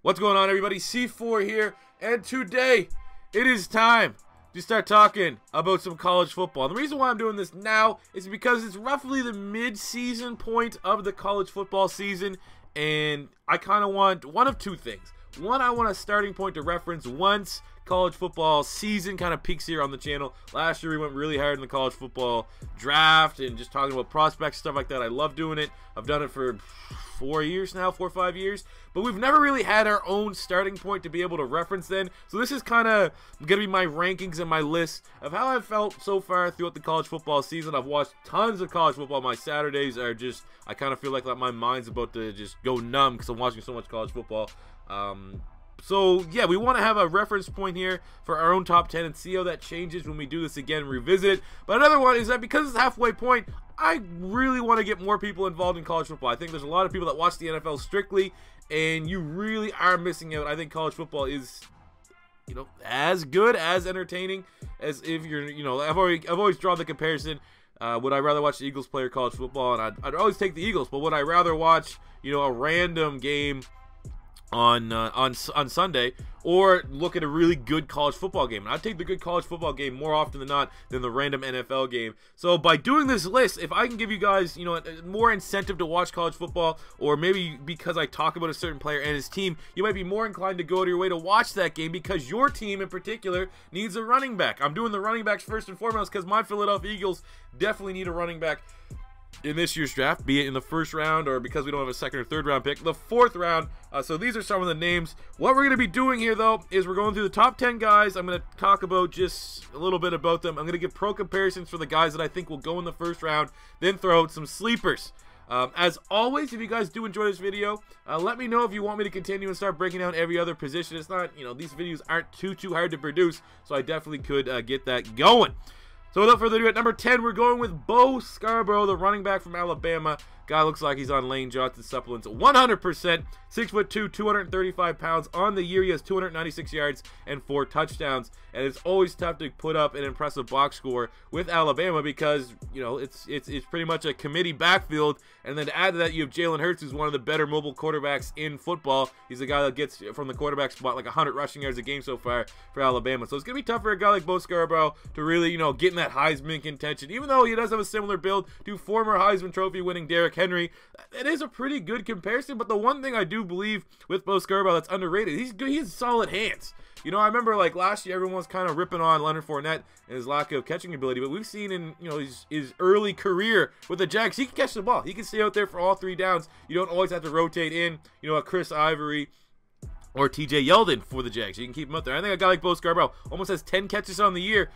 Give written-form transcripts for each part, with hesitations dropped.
What's going on, everybody? C4 here, and today it is time to start talking about some college football. And the reason why I'm doing this now is because it's roughly the mid-season point of the college football season, and I kind of want one of two things. One, I want a starting point to reference once college football season kind of peaks here on the channel. Last year we went really hard in the college football draft and just talking about prospects, stuff like that. I love doing it. I've done it for 4 years now, 4 or 5 years, but we've never really had our own starting point to be able to reference then. So this is kind of going to be my rankings and my list of how I've felt so far throughout the college football season. I've watched tons of college football. My Saturdays are just, I kind of feel like my mind's about to just go numb because I'm watching so much college football. So yeah, we want to have a reference point here for our own top 10 and see how that changes when we do this again and revisit it. But another one is that because it's halfway point, I really want to get more people involved in college football. I think there's a lot of people that watch the NFL strictly, and you really are missing out. I think college football is, you know, as good, as entertaining as if you're, you know, I've always drawn the comparison. Would I rather watch the Eagles play or college football? And I'd always take the Eagles, but would I rather watch, you know, a random game on Sunday, or look at a really good college football game? And I'd take the good college football game more often than not than the random NFL game. So by doing this list, if I can give you guys, you know, more incentive to watch college football, or maybe because I talk about a certain player and his team, you might be more inclined to go to your way to watch that game because your team in particular needs a running back. I'm doing the running backs first and foremost because my Philadelphia Eagles definitely need a running back in this year's draft, be it in the first round or because we don't have a second or third round pick, the fourth round. So these are some of the names. What we're going to be doing here, though, is we're going through the top 10 guys. I'm going to talk about just a little bit about them. I'm going to give pro comparisons for the guys that I think will go in the first round, then throw out some sleepers. As always, if you guys do enjoy this video, let me know if you want me to continue and start breaking down every other position. It's not, you know, these videos aren't too hard to produce, so I definitely could get that going. So without further ado, at number 10, we're going with Bo Scarborough, the running back from Alabama. Guy looks like he's on Lane Johnson supplements 100%. 6'2", 235 pounds. On the year, he has 296 yards and 4 touchdowns. And it's always tough to put up an impressive box score with Alabama because, you know, it's pretty much a committee backfield. And then to add to that, you have Jalen Hurts, who's one of the better mobile quarterbacks in football. He's the guy that gets from the quarterback spot like 100 rushing yards a game so far for Alabama. So it's going to be tough for a guy like Bo Scarborough to really, you know, get in that Heisman contention. Even though he does have a similar build to former Heisman Trophy winning Derrick Henry, it is a pretty good comparison. But the one thing I do believe with Bo Scarborough that's underrated, he's good. He has solid hands. You know, I remember like last year, everyone was kind of ripping on Leonard Fournette and his lack of catching ability, but we've seen in, you know, his early career with the Jags, he can catch the ball. He can stay out there for all 3 downs. You don't always have to rotate in, you know, a Chris Ivory or TJ Yeldon for the Jags. You can keep him out there. I think a guy like Bo Scarborough almost has 10 catches on the year.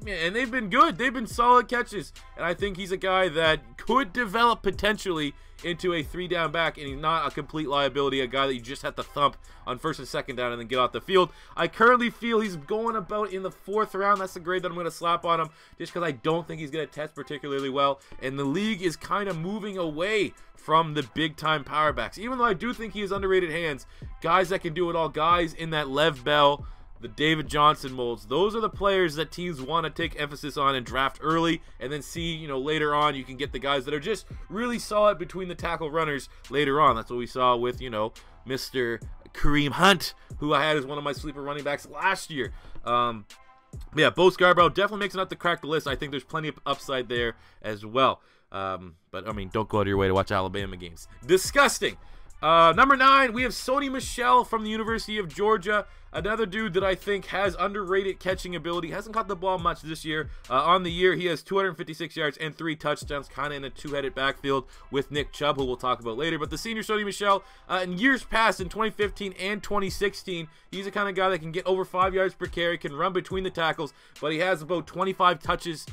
And they've been good. They've been solid catches. And I think he's a guy that could develop potentially into a 3-down back, and he's not a complete liability, a guy that you just have to thump on 1st and 2nd down and then get off the field. I currently feel he's going about in the 4th round. That's the grade that I'm going to slap on him just because I don't think he's going to test particularly well. And the league is kind of moving away from the big-time power backs. Even though I do think he has underrated hands, guys that can do it all, guys in that Lev Bell, the David Johnson molds, those are the players that teams want to take emphasis on and draft early, and then see, you know, later on you can get the guys that are just really solid between the tackle runners later on. That's what we saw with, you know, Mr. Kareem Hunt, who I had as one of my sleeper running backs last year. Yeah, Bo Scarborough definitely makes enough to crack the list. I think there's plenty of upside there as well. But, I mean, don't go out of your way to watch Alabama games. Disgusting. Number 9, we have Sony Michel from the University of Georgia. Another dude that I think has underrated catching ability. Hasn't caught the ball much this year. On the year, he has 256 yards and 3 touchdowns, kind of in a 2-headed backfield with Nick Chubb, who we'll talk about later. But the senior Sony Michel, in years past, in 2015 and 2016, he's the kind of guy that can get over 5 yards per carry, can run between the tackles, but he has about 25 touches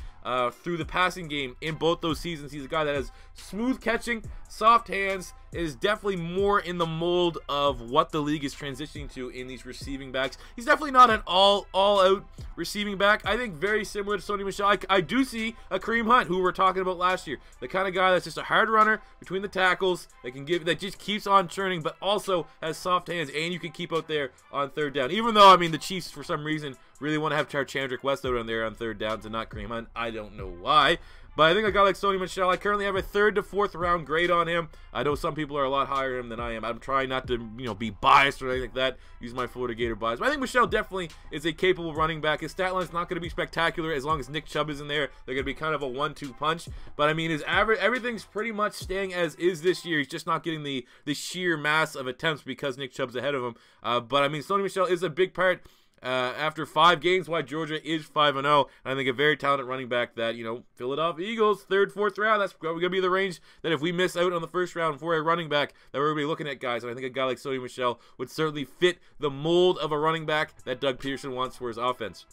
through the passing game in both those seasons. He's a guy that has smooth catching, soft hands, is definitely more in the mold of what the league is transitioning to in these receiving backs. He's definitely not an all-out receiving back. I think very similar to Sony Michel. I do see a Kareem Hunt, who we were talking about last year. The kind of guy that's just a hard runner between the tackles that just keeps on churning, but also has soft hands, and you can keep out there on 3rd down. Even though, I mean, the Chiefs, for some reason, really want to have Chandrick West out on there on 3rd downs and not Kareem Hunt. I don't know why. But I think a guy like Sony Michel, I currently have a 3rd to 4th round grade on him. I know some people are a lot higher on him than I am. I'm trying not to, be biased or anything like that. Use my Florida Gator bias. But I think Michel definitely is a capable running back. His stat line's not going to be spectacular as long as Nick Chubb is in there. They're going to be kind of a 1-2 punch. But I mean, his average, everything's pretty much staying as is this year. He's just not getting the sheer mass of attempts because Nick Chubb's ahead of him. But I mean, Sony Michel is a big part. After 5 games, why Georgia is 5-0. I think a very talented running back that, Philadelphia Eagles, 3rd, 4th round, that's going to be the range that if we miss out on the 1st round for a running back, that we're going to be looking at, guys. And I think a guy like Sony Michel would certainly fit the mold of a running back that Doug Peterson wants for his offense.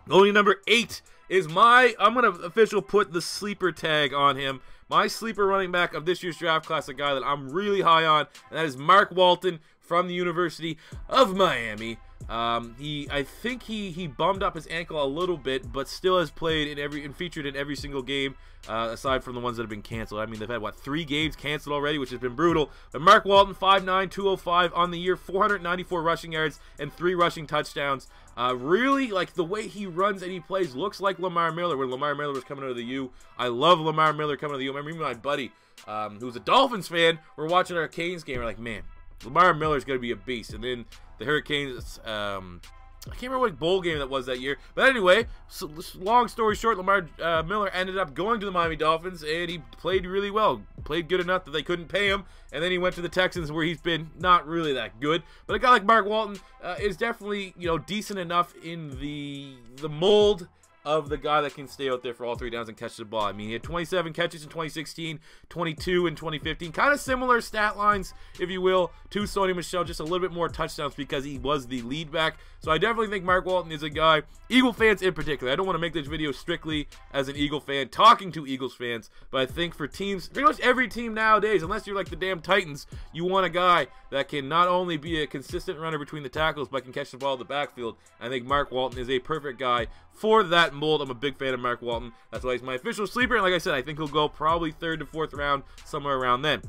Going to number 8 is I'm going to officially put the sleeper tag on him. My sleeper running back of this year's draft class, a guy that I'm really high on, and that is Mark Walton from the University of Miami. I think he bummed up his ankle a little bit, but still has played and featured in every single game, aside from the ones that have been canceled. I mean, they've had 3 games canceled already, which has been brutal. But Mark Walton, 5'9", 205 on the year, 494 rushing yards and 3 rushing touchdowns. Really, like, the way he runs and he plays looks like Lamar Miller when Lamar Miller was coming out of the U. I love Lamar Miller coming out of the U. I remember even my buddy, who's a Dolphins fan, we're watching our Canes game. We're like, man, Lamar Miller's going to be a beast. And then the Hurricanes, I can't remember what bowl game that was that year. But anyway, so long story short, Lamar Miller ended up going to the Miami Dolphins, and he played really well. Played good enough that they couldn't pay him. And then he went to the Texans, where he's been not really that good. But a guy like Mark Walton is definitely, decent enough in the mold of the guy that can stay out there for all 3 downs and catch the ball. I mean, he had 27 catches in 2016, 22 in 2015. Kind of similar stat lines, if you will, to Sony Michel, just a little bit more touchdowns because he was the lead back. So I definitely think Mark Walton is a guy, Eagle fans in particular. I don't want to make this video strictly as an Eagle fan, talking to Eagles fans, but I think for teams, pretty much every team nowadays, unless you're like the damn Titans, you want a guy that can not only be a consistent runner between the tackles, but can catch the ball in the backfield. I think Mark Walton is a perfect guy for that mold. I'm a big fan of Mark Walton. That's why he's my official sleeper. And like I said, I think he'll go probably 3rd to 4th round, somewhere around then.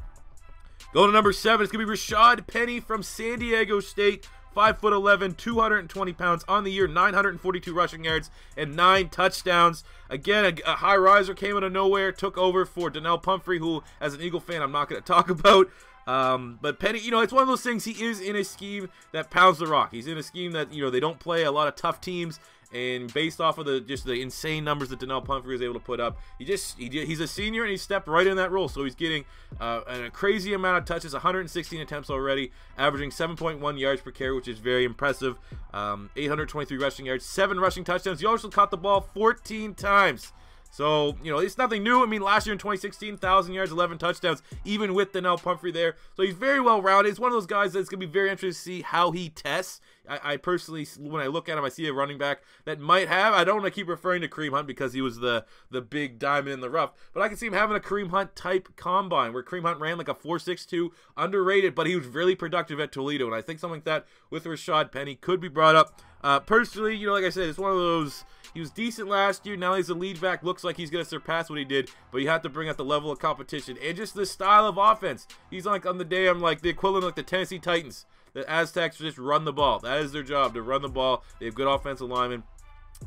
Going to number 7, it's going to be Rashad Penny from San Diego State. 5'11", 220 pounds on the year, 942 rushing yards and 9 touchdowns. Again, a high riser, came out of nowhere, took over for Donnell Pumphrey, who, as an Eagle fan, I'm not going to talk about. But Penny, it's one of those things. He is in a scheme that pounds the rock. He's in a scheme that, they don't play a lot of tough teams. And based off of the insane numbers that Donnell Pumphrey was able to put up, he's a senior and he stepped right in that role. So he's getting a crazy amount of touches, 116 attempts already, averaging 7.1 yards per carry, which is very impressive. 823 rushing yards, 7 rushing touchdowns. He also caught the ball 14 times. So, it's nothing new. I mean, last year in 2016, 1,000 yards, 11 touchdowns, even with Donnell Pumphrey there. So he's very well-rounded. He's one of those guys that's going to be very interesting to see how he tests. I personally, when I look at him, I see a running back that might have, I don't want to keep referring to Kareem Hunt because he was the big diamond in the rough, but I can see him having a Kareem Hunt type combine where Kareem Hunt ran like a 4.62, underrated, but he was really productive at Toledo, and I think something like that with Rashad Penny could be brought up. Personally, like I said, it's one of those, he was decent last year, now he's a lead back, looks like he's going to surpass what he did, but you have to bring up the level of competition and just the style of offense. He's like on the damn, like the equivalent of like the Tennessee Titans. The Aztecs just run the ball. That is their job, to run the ball. They have good offensive linemen.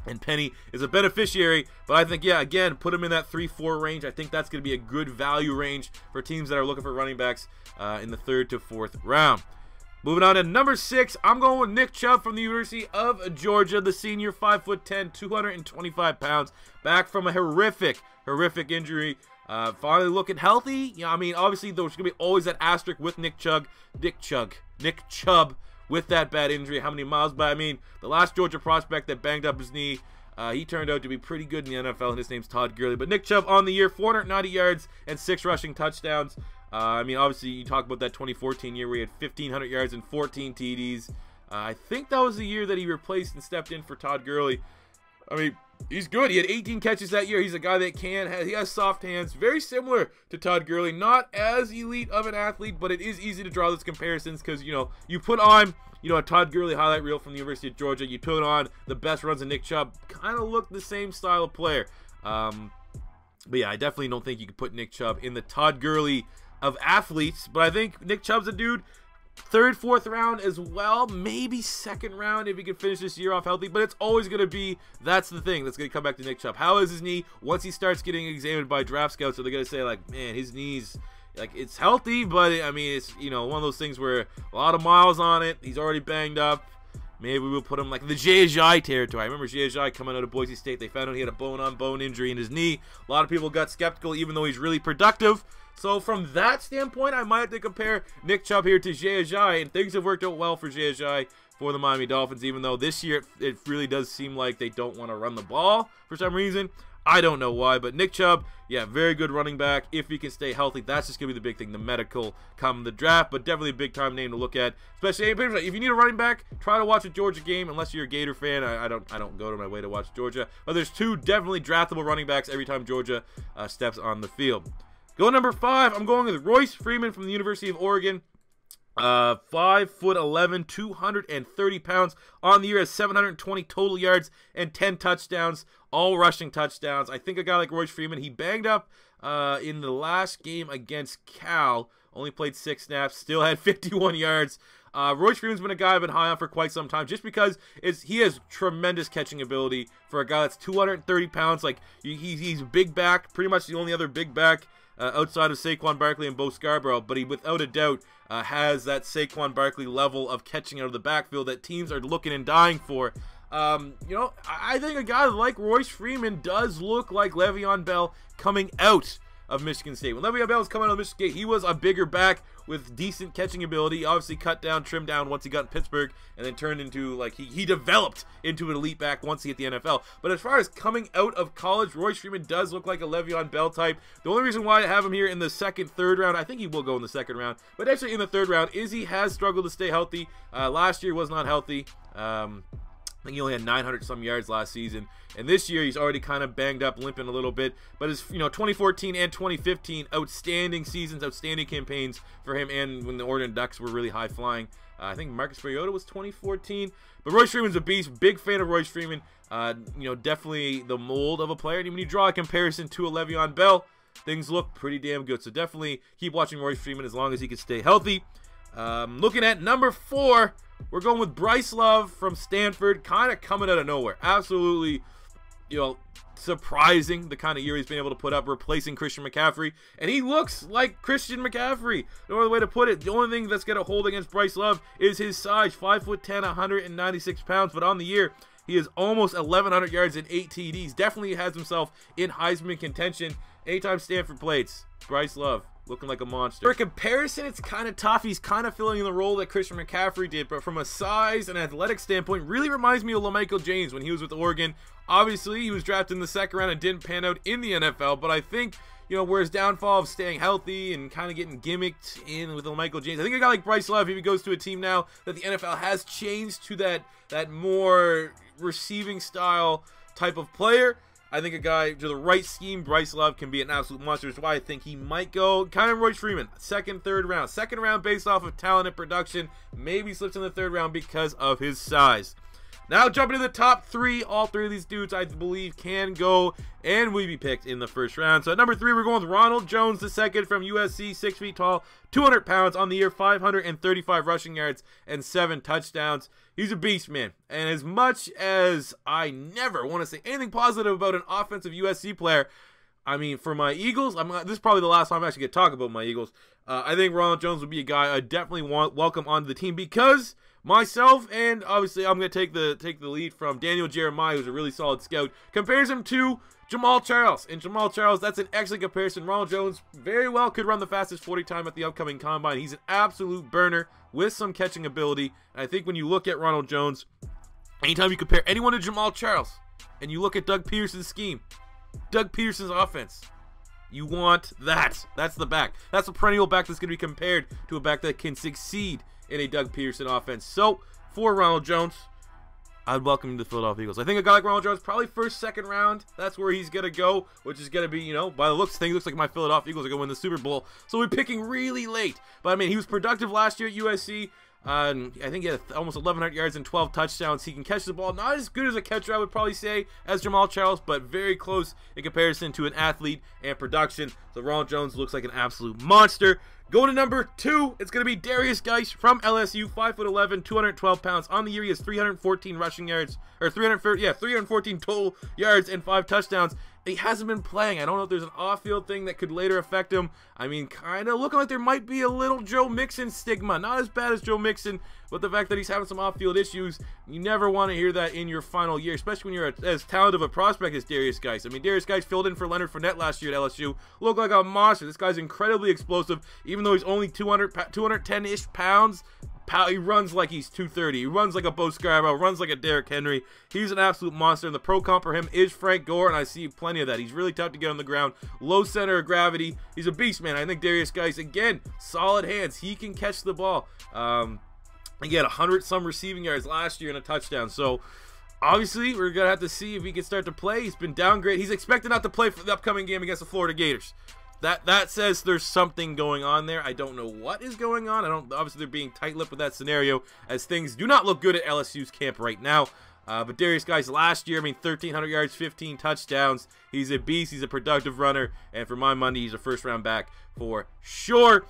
And Penny is a beneficiary. But I think, yeah, again, put him in that 3-4 range. I think that's going to be a good value range for teams that are looking for running backs in the 3rd to 4th round. Moving on to number 6, I'm going with Nick Chubb from the University of Georgia, the senior, 5'10", 225 pounds, back from a horrific injury. Finally looking healthy. I mean, obviously there's going to be always that asterisk with Nick Chubb with that bad injury. How many miles? But I mean, the last Georgia prospect that banged up his knee, he turned out to be pretty good in the NFL, and his name's Todd Gurley. But Nick Chubb on the year, 490 yards and 6 rushing touchdowns. I mean, obviously, you talk about that 2014 year where he had 1,500 yards and 14 TDs. I think that was the year that he replaced and stepped in for Todd Gurley. I mean, he's good. He had 18 catches that year. He's a guy that he has soft hands. Very similar to Todd Gurley. Not as elite of an athlete, but it is easy to draw those comparisons because, you put on, a Todd Gurley highlight reel from the University of Georgia. You put on the best runs of Nick Chubb. Kind of look the same style of player. But yeah, I definitely don't think you could put Nick Chubb in the Todd Gurley of athletes. But I think Nick Chubb's a dude Third, fourth round as well, maybe second round if he can finish this year off healthy, but it's always going to be, that's the thing that's going to come back to Nick Chubb. How is his knee? Once he starts getting examined by draft scouts, so they're going to say, like, man, his knee's, like, it's healthy, but, I mean, it's, you know, one of those things where a lot of miles on it, he's already banged up. Maybe we'll put him like the Jai territory. I remember Jai coming out of Boise State. They found out he had a bone-on-bone injury in his knee. A lot of people got skeptical, even though he's really productive. So from that standpoint, I might have to compare Nick Chubb here to Jai, and things have worked out well for Jai for the Miami Dolphins, even though this year it really does seem like they don't want to run the ball for some reason. I don't know why, but Nick Chubb, yeah, very good running back. If he can stay healthy, that's just going to be the big thing, the medical come the draft, but definitely a big-time name to look at. Especially, if you need a running back, try to watch a Georgia game, unless you're a Gator fan. I don't go to my way to watch Georgia. But there's two definitely draftable running backs every time Georgia steps on the field. Go number 5, I'm going with Royce Freeman from the University of Oregon. 5'11", 230 pounds. On the year has 720 total yards and 10 touchdowns, all rushing touchdowns. I think a guy like Royce Freeman, he banged up in the last game against Cal. Only played 6 snaps, still had 51 yards. Royce Freeman's been a guy I've been high on for quite some time, just because he has tremendous catching ability for a guy that's 230 pounds. Like, he's big back, pretty much the only other big back outside of Saquon Barkley and Bo Scarborough, but he without a doubt has that Saquon Barkley level of catching out of the backfield that teams are looking and dying for. You know, I think a guy like Royce Freeman does look like Le'Veon Bell coming out of Michigan State. When Le'Veon Bell was coming out of Michigan State, he was a bigger back with decent catching ability. Obviously cut down, trimmed down once he got in Pittsburgh, and then turned into, like, he developed into an elite back once he hit the NFL. But as far as coming out of college, Royce Freeman does look like a Le'Veon Bell type. The only reason why I have him here in the second, third round, I think he will go in the second round, but actually in the third round, is he has struggled to stay healthy. Last year was not healthy. I think he only had 900 some yards last season, and this year he's already kind of banged up, limping a little bit. But his 2014 and 2015 outstanding seasons, outstanding campaigns for him, and when the Oregon Ducks were really high flying. I think Marcus Mariota was 2014, but Royce Freeman's a beast. Big fan of Royce Freeman. Definitely the mold of a player. And when you draw a comparison to a Le'Veon Bell, things look pretty damn good. So definitely keep watching Royce Freeman as long as he can stay healthy. Looking at number 4. We're going with Bryce Love from Stanford, kind of coming out of nowhere. Absolutely, surprising the kind of year he's been able to put up, replacing Christian McCaffrey. And he looks like Christian McCaffrey. No other way to put it. The only thing that's going to hold against Bryce Love is his size, 5'10", 196 pounds. But on the year, he is almost 1,100 yards and 8 TDs. Definitely has himself in Heisman contention. Anytime Stanford plays, Bryce Love looking like a monster. For comparison, it's kind of tough. He's kind of filling in the role that Christian McCaffrey did, but from a size and athletic standpoint, really reminds me of LaMichael James when he was with Oregon. Obviously, he was drafted in the second round and didn't pan out in the NFL, but I think, where his downfall of staying healthy and kind of getting gimmicked in with LaMichael James, I think a guy like Bryce Love, if he goes to a team now that the NFL has changed to that more receiving style type of player, I think a guy to the right scheme, Bryce Love, can be an absolute monster. That's why I think he might go kind of Royce Freeman, second, third round. Second round based off of talent and production. Maybe slips in the third round because of his size. Now jumping to the top 3. All 3 of these dudes, I believe, can go and will be picked in the first round. So at number 3, we're going with Ronald Jones II from USC, 6 feet tall, 200 pounds. On the year, 535 rushing yards and 7 touchdowns. He's a beast, man. And as much as I never want to say anything positive about an offensive USC player, I mean, for my Eagles, this is probably the last time I'm actually going to talk about my Eagles. I think Ronald Jones would be a guy I definitely welcome onto the team, because myself, and obviously I'm going to take the lead from Daniel Jeremiah, who's a really solid scout, compares him to Jamal Charles. And Jamal Charles, that's an excellent comparison. Ronald Jones very well could run the fastest 40 time at the upcoming combine. He's an absolute burner with some catching ability. And I think when you look at Ronald Jones, anytime you compare anyone to Jamal Charles, and you look at Doug Peterson's scheme, Doug Peterson's offense, you want that. That's the back. That's a perennial back that's going to be compared to a back that can succeed in a Doug Peterson offense. So, for Ronald Jones, I'd welcome him to the Philadelphia Eagles. I think a guy like Ronald Jones, probably first, second round, that's where he's going to go, which is going to be, by the looks of things, looks like my Philadelphia Eagles are going to win the Super Bowl. So we're picking really late. But, I mean, he was productive last year at USC. I think he had almost 1,100 yards and 12 touchdowns. He can catch the ball. Not as good as a catcher, I would probably say, as Jamal Charles, but very close in comparison to an athlete and production. So Ronald Jones looks like an absolute monster. Going to number 2, it's going to be Darius Slay from LSU, 5'11", 212 pounds. On the year, he has 314 rushing yards, or 314 total yards and 5 touchdowns. He hasn't been playing. I don't know if there's an off-field thing that could later affect him. I mean, kind of looking like there might be a little Joe Mixon stigma. Not as bad as Joe Mixon, but the fact that he's having some off-field issues, you never want to hear that in your final year, especially when you're as talented of a prospect as Darius Slay. I mean, Darius Slay filled in for Leonard Fournette last year at LSU. Looked like a monster. This guy's incredibly explosive, even though he's only 210-ish pounds. He runs like he's 230. He runs like a Bo Scarborough, runs like a Derrick Henry. He's an absolute monster, and the pro comp for him is Frank Gore, and I see plenty of that. He's really tough to get on the ground. Low center of gravity. He's a beast, man. I think Darius Slay, again, solid hands. He can catch the ball. He had 100-some receiving yards last year and a touchdown. So, obviously, we're going to have to see if he can start to play. He's been downgraded. He's expected not to play for the upcoming game against the Florida Gators. That says there's something going on there. I don't know what is going on. Obviously they're being tight-lipped with that scenario, as things do not look good at LSU's camp right now. But Darius Slay last year, 1,300 yards, 15 touchdowns. He's a beast. He's a productive runner, and for my money, he's a first-round back for sure.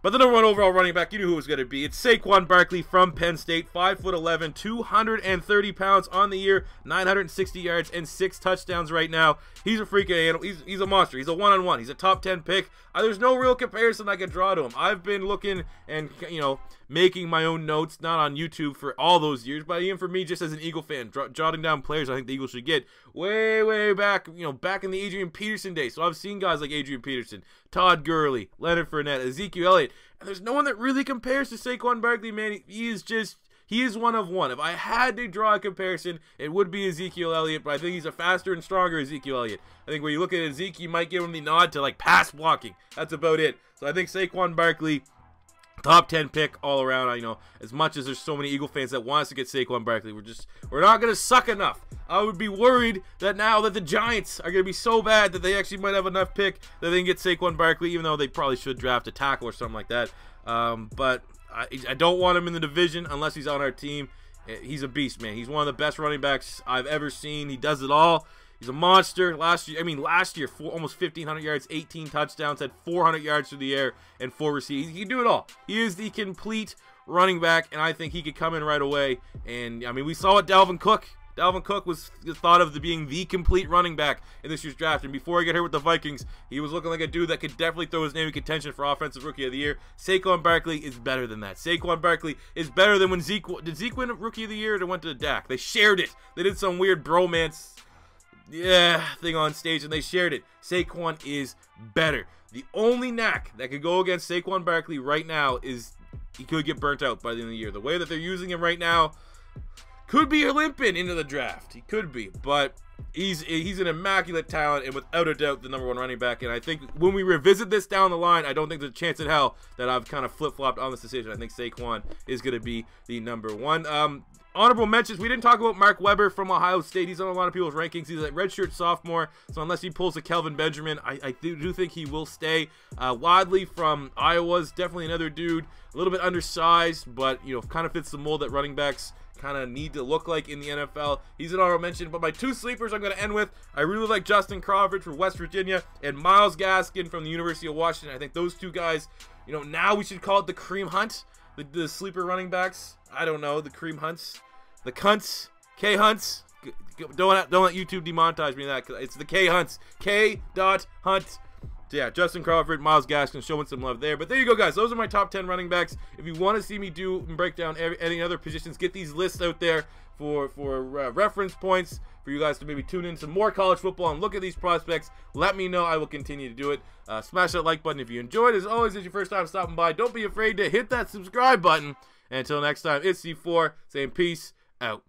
But the number 1 overall running back, you knew who it was going to be. It's Saquon Barkley from Penn State, 5'11", 230 pounds on the year, 960 yards and 6 touchdowns right now. He's a freaking animal. He's a monster. He's a one-on-one. He's a top 10 pick. There's no real comparison I can draw to him. I've been looking and, making my own notes, not on YouTube for all those years, but even for me, just as an Eagle fan, jotting down players I think the Eagles should get way back, back in the Adrian Peterson days. So I've seen guys like Adrian Peterson, Todd Gurley, Leonard Fournette, Ezekiel Elliott, and there's no one that really compares to Saquon Barkley, man. He is one of one. If I had to draw a comparison, it would be Ezekiel Elliott, but I think he's a faster and stronger Ezekiel Elliott. I think when you look at Ezekiel, you might give him the nod to like pass blocking. That's about it. So I think Saquon Barkley, top 10 pick all around. I know as much as there's so many Eagle fans that want us to get Saquon Barkley, we're not going to suck enough. I would be worried that now that the Giants are going to be so bad that they actually might have enough pick that they can get Saquon Barkley, even though they probably should draft a tackle or something like that. But I don't want him in the division unless he's on our team. He's a beast, man. He's one of the best running backs I've ever seen. He does it all. He's a monster. Last year, almost 1,500 yards, 18 touchdowns, had 400 yards through the air, and 4 receivers. He can do it all. He is the complete running back, and I think he could come in right away. And, we saw what Dalvin Cook was thought of being the complete running back in this year's draft. And before he got hurt with the Vikings, he was looking like a dude that could definitely throw his name in contention for Offensive Rookie of the Year. Saquon Barkley is better than that. Saquon Barkley is better than when did Zeke win Rookie of the Year or went to the Dak? They shared it. They did some weird bromance thing on stage, and they shared it. Saquon is better. The only knack that could go against Saquon Barkley right now is he could get burnt out by the end of the year. The way that they're using him right now could be limping into the draft. He could be, but he's an immaculate talent, and without a doubt the number 1 running back. And I think when we revisit this down the line, I don't think there's a chance in hell that I've kind of flip-flopped on this decision. I think Saquon is going to be the number 1. Honorable mentions, we didn't talk about Mark Weber from Ohio State. He's on a lot of people's rankings. He's a redshirt sophomore, so unless he pulls a Kelvin Benjamin, I do think he will stay. Wadley from Iowa is definitely another dude, a little bit undersized, but kind of fits the mold that running backs kind of need to look like in the NFL. He's an honorable mention, but my 2 sleepers I'm going to end with, I really like Justin Crawford from West Virginia and Myles Gaskin from the University of Washington. I think those 2 guys, now we should call it the cream hunt, the sleeper running backs. I don't know, the cream hunts, the cunts, K hunts. Don't let YouTube demonetize me that. It's the K hunts, K.Hunt. So yeah, Justin Crawford, Myles Gaskin, showing some love there. But there you go, guys. Those are my top 10 running backs. If you want to see me do and break down any other positions, get these lists out there for reference points, for you guys to maybe tune in some more college football and look at these prospects. Let me know. I will continue to do it. Smash that like button if you enjoyed. As always, it's your first time stopping by, don't be afraid to hit that subscribe button. And until next time, it's C4 saying peace out.